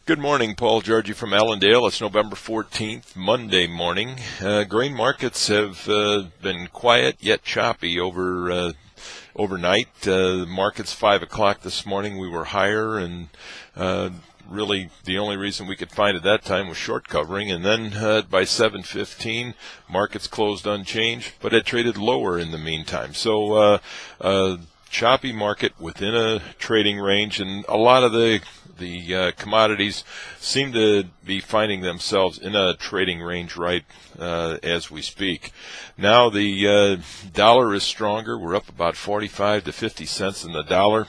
Good morning, Paul Georgie from Allendale. It's November 14th, Monday morning. Grain markets have been quiet yet choppy overnight. The market's 5 o'clock this morning. We were higher, and really the only reason we could find at that time was short covering. And then by 7:15, markets closed unchanged, but it traded lower in the meantime. So choppy market within a trading range, and a lot of the commodities seem to be finding themselves in a trading range right as we speak. Now the dollar is stronger. We're up about 45 to 50 cents in the dollar.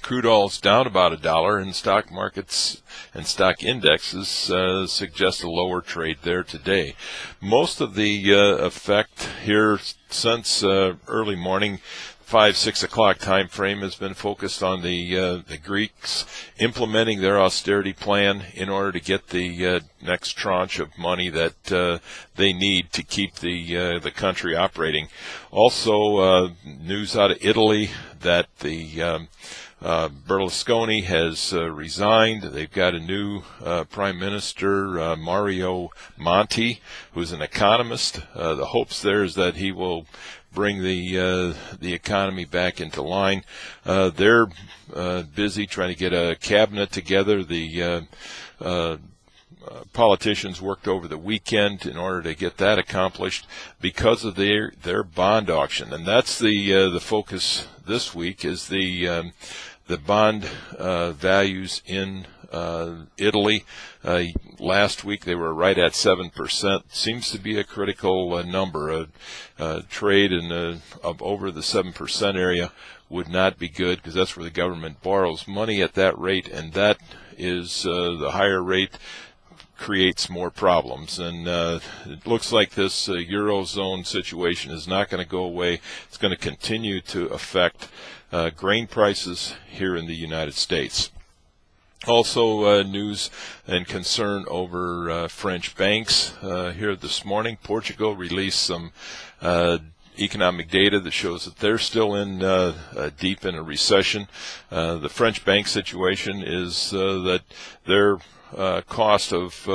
Crude oil's down about $1, and stock markets and stock indexes suggest a lower trade there today. Most of the effect here since early morning, 5-6 o'clock time frame, has been focused on the Greeks implementing their austerity plan in order to get the next tranche of money that they need to keep the country operating. Also, news out of Italy that the Berlusconi has resigned. They've got a new Prime Minister, Mario Monti, who's an economist. The hopes there is that he will bring the economy back into line. They're busy trying to get a cabinet together. The politicians worked over the weekend in order to get that accomplished because of their bond auction, and that's the focus this week is the bond values in Italy. Last week they were right at 7%. Seems to be a critical number. Trade of over the 7% area would not be good, because that's where the government borrows money at that rate, and that is the higher rate creates more problems. And it looks like this Eurozone situation is not going to go away. It's going to continue to affect grain prices here in the United States. Also, news and concern over French banks here this morning. Portugal released some economic data that shows that they're still in deep in a recession. The French bank situation is that their cost of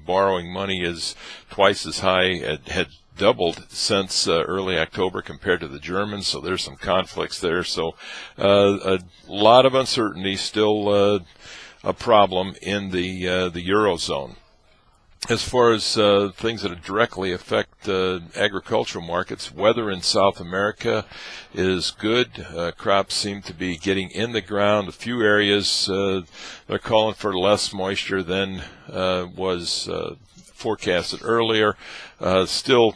borrowing money is twice as high. It had doubled since early October compared to the Germans, so there's some conflicts there. So a lot of uncertainty, still a problem in the Eurozone. As far as things that directly affect agricultural markets, weather in South America is good. Crops seem to be getting in the ground. A few areas they're calling for less moisture than was forecasted earlier. Still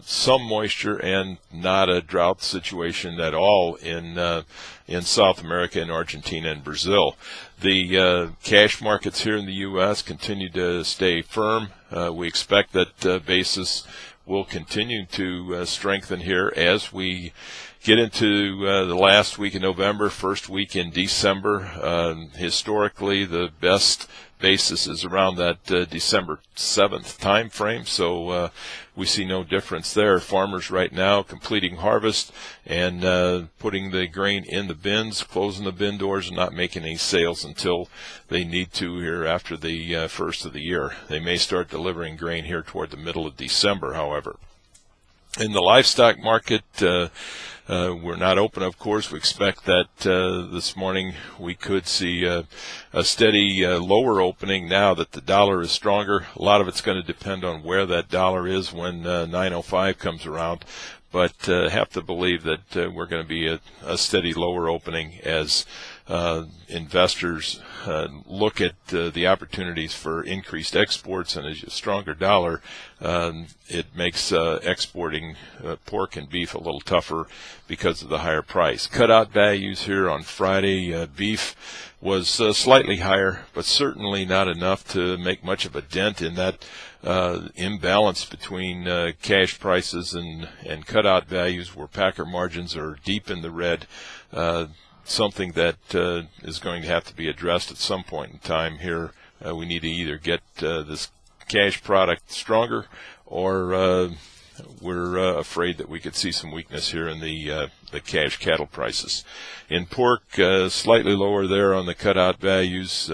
some moisture and not a drought situation at all in South America, in Argentina and Brazil. The cash markets here in the U.S. continue to stay firm. We expect that basis will continue to strengthen here as we get into the last week in November, first week in December. Historically, the best basis is around that December 7th time frame, so we see no difference there. Farmers right now completing harvest and putting the grain in the bins, closing the bin doors, and not making any sales until they need to here after the first of the year. They may start delivering grain here toward the middle of December, however. In the livestock market, we're not open, of course. We expect that this morning we could see a steady lower opening now that the dollar is stronger. A lot of it's going to depend on where that dollar is when 9:05 comes around, but have to believe that we're going to be a steady lower opening as investors look at the opportunities for increased exports, and as a stronger dollar, it makes exporting pork and beef a little tougher because of the higher price. Cutout values here on Friday, beef was slightly higher, but certainly not enough to make much of a dent in that imbalance between cash prices and cutout values, where packer margins are deep in the red. Something that is going to have to be addressed at some point in time here. We need to either get this cash product stronger, or we're afraid that we could see some weakness here in the cash cattle prices. In pork, slightly lower there on the cutout values.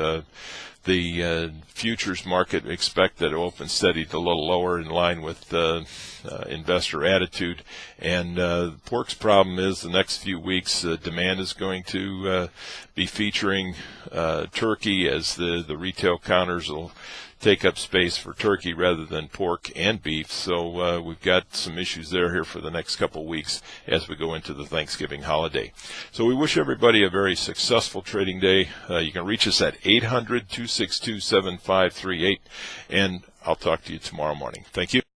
the futures market, expect that it will open steady to a little lower in line with investor attitude. And pork's problem is the next few weeks demand is going to be featuring turkey, as the retail counters will take up space for turkey rather than pork and beef. So we've got some issues here for the next couple of weeks as we go into the Thanksgiving holiday. So we wish everybody a very successful trading day. You can reach us at 800-262-7538, and I'll talk to you tomorrow morning. Thank you.